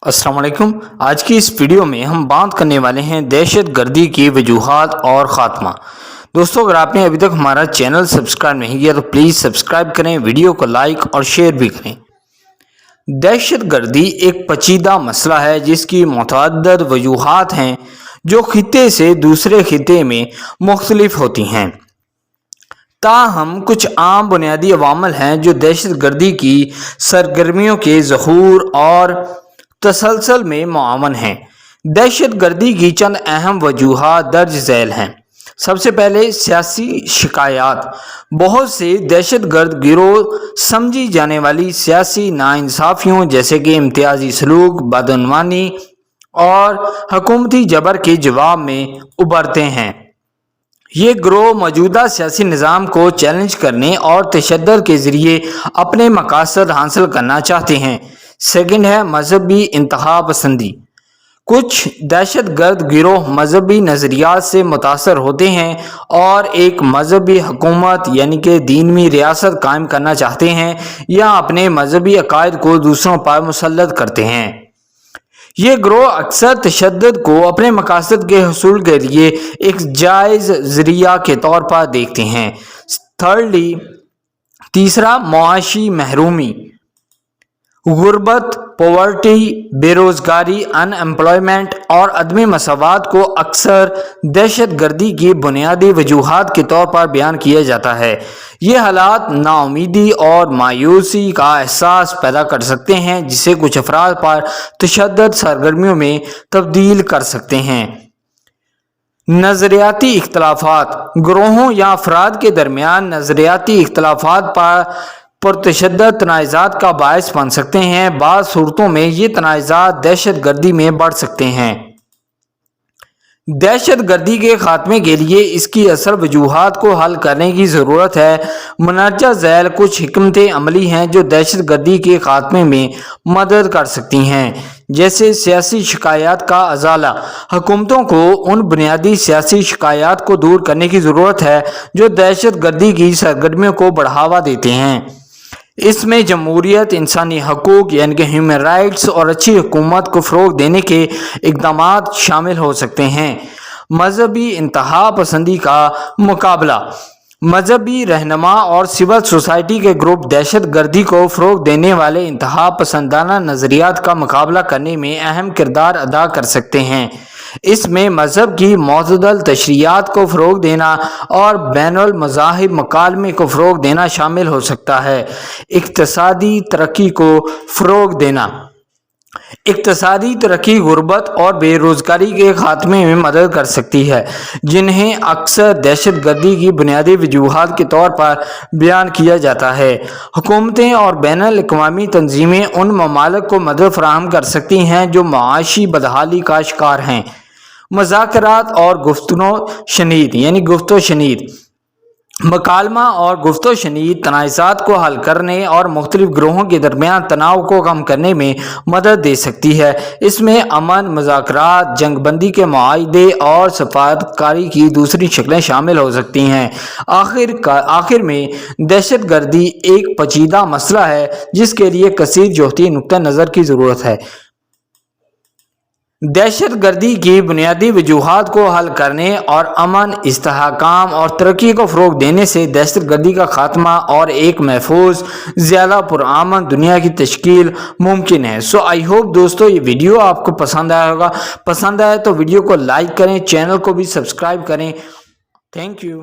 अस्सलाम वालेकुम। आज की इस वीडियो में हम बात करने वाले हैं दहशत गर्दी की वजूहात और ख़ात्मा। दोस्तों, अगर आपने अभी तक हमारा चैनल सब्सक्राइब नहीं किया तो प्लीज़ सब्सक्राइब करें, वीडियो को लाइक और शेयर भी करें। दहशत गर्दी एक पेचीदा मसला है जिसकी मुतअद्दिद वजूहात हैं जो खित्ते से दूसरे खित्ते में मुख्तलिफ होती हैं। ताहम कुछ आम बुनियादी अवामल हैं जो दहशत गर्दी की सरगर्मियों के ज़हूर और तसलसल में मुआवन हैं। दहशत गर्दी की चंद अहम वजूहात दर्ज झैल हैं। सबसे पहले सियासी शिकायत। बहुत से दहशत गर्द गिरोह समझी जाने वाली सियासी नाइंसाफियों जैसे कि इम्तियाजी सलूक, बदअनवानी और हुकूमती जबर के जवाब में उभरते हैं। ये ग्रोह मौजूदा सियासी निज़ाम को चैलेंज करने और तशद्दुद के ज़रिए अपने मकासद हासिल करना चाहते हैं। सेकंड है मजहबी इंतहा पसंदी। कुछ दहशत गर्द गिरोह मजहबी नज़रियात से मुतासर होते हैं और एक मजहबी हुकूमत यानी कि दीनवी रियासत कायम करना चाहते हैं या अपने मजहबी अकायद को दूसरों पर मुसल्लत करते हैं। ये ग्रोह अक्सर तशद्दुद को अपने मकासद के हसूल के लिए एक जायज़ ज़रिया के तौर पर देखते हैं। थर्डली, तीसरा मुआशी महरूमी। गुर्बत, पॉवर्टी, बेरोज़गारी, अनएम्प्लॉयमेंट और अदमी मसावत को अक्सर दहशत गर्दी की बुनियादी वजूहात के तौर पर बयान किया जाता है। ये हालात नाउमीदी और मायूसी का एहसास पैदा कर सकते हैं जिसे कुछ अफराद पर तशद्दुद सरगर्मियों में तब्दील कर सकते हैं। नज़रियाती इख्तलाफात। ग्रोहों या अफराद के दरमियान नज़रियाती इख्तलाफात पर पुरतशद्दुद तनाज़ात का बायस बन सकते हैं। बाज़ सूरतों में ये तनाज़ात दहशत गर्दी में बढ़ सकते हैं। दहशत गर्दी के खात्मे के लिए इसकी असल वजूहात को हल करने की ज़रूरत है। मुनर्जा झैल कुछ हिकमत अमली हैं जो दहशत गर्दी के खात्मे में मदद कर सकती हैं, जैसे सियासी शिकायत का अजाला। हुकूमतों को उन बुनियादी सियासी शिकायत को दूर करने की ज़रूरत है जो दहशत गर्दी की सरगर्मियों को बढ़ावा देते हैं। इसमें जमहूरियत, इंसानी हकूक़ यानी कि ह्यूमन राइट्स और अच्छी हुकूमत को फ़रोग़ देने के इक़दामात शामिल हो सकते हैं। मजहबी इंतहा पसंदी का मुकाबला। मजहबी रहनुमा और सिविल सोसाइटी के ग्रुप दहशत गर्दी को फ़रोग़ देने वाले इंतहा पसंदाना नज़रियात का मुकाबला करने में अहम किरदार अदा कर सकते हैं। इसमें मज़हब की मुतअद्दिल तशरीआत को फ़रोग़ देना और बैनुल मज़ाहिब मकालमे को फ़रोग़ देना शामिल हो सकता है। इक़्तिसादी तरक्की को फ़रोग़ देना। इक़्तिसादी तरक्की गुर्बत और बेरोज़गारी के ख़ात्मे में मदद कर सकती है, जिन्हें अक्सर दहशत गर्दी की बुनियादी वजूहात के तौर पर बयान किया जाता है। हुकूमतें और बैनुल अक़वामी तंजीमें उन ममालिक को मदद फराहम कर सकती हैं जो माशी बदहाली का शिकार हैं। मुज़ाकरात और गुफ्तगू शनीद यानी गुफ्तो शनीद। मकालमा और गुफ्तो शनीद तनाज़ात को हल करने और मुख्तलिफ ग्रोहों के दरमियान तनाव को कम करने में मदद दे सकती है। इसमें अमन, मुज़ाकरात, जंगबंदी के मुआहदे और सफारतकारी की दूसरी शक्लें शामिल हो सकती हैं। आखिर में दहशत गर्दी एक पेचीदा मसला है जिसके लिए कसीर जोहती नुक्ता नज़र की ज़रूरत है। दहशत गर्दी की बुनियादी वजूहात को हल करने और अमन, इस्तेहकाम और तरक्की को फ़रोग़ देने से दहशत गर्दी का खात्मा और एक महफूज, ज़्यादा पुरअमन दुनिया की तश्कील मुमकिन है। सो आई होप दोस्तों ये वीडियो आपको पसंद आया होगा। पसंद आया तो वीडियो को लाइक करें, चैनल को भी सब्सक्राइब करें। Thank you.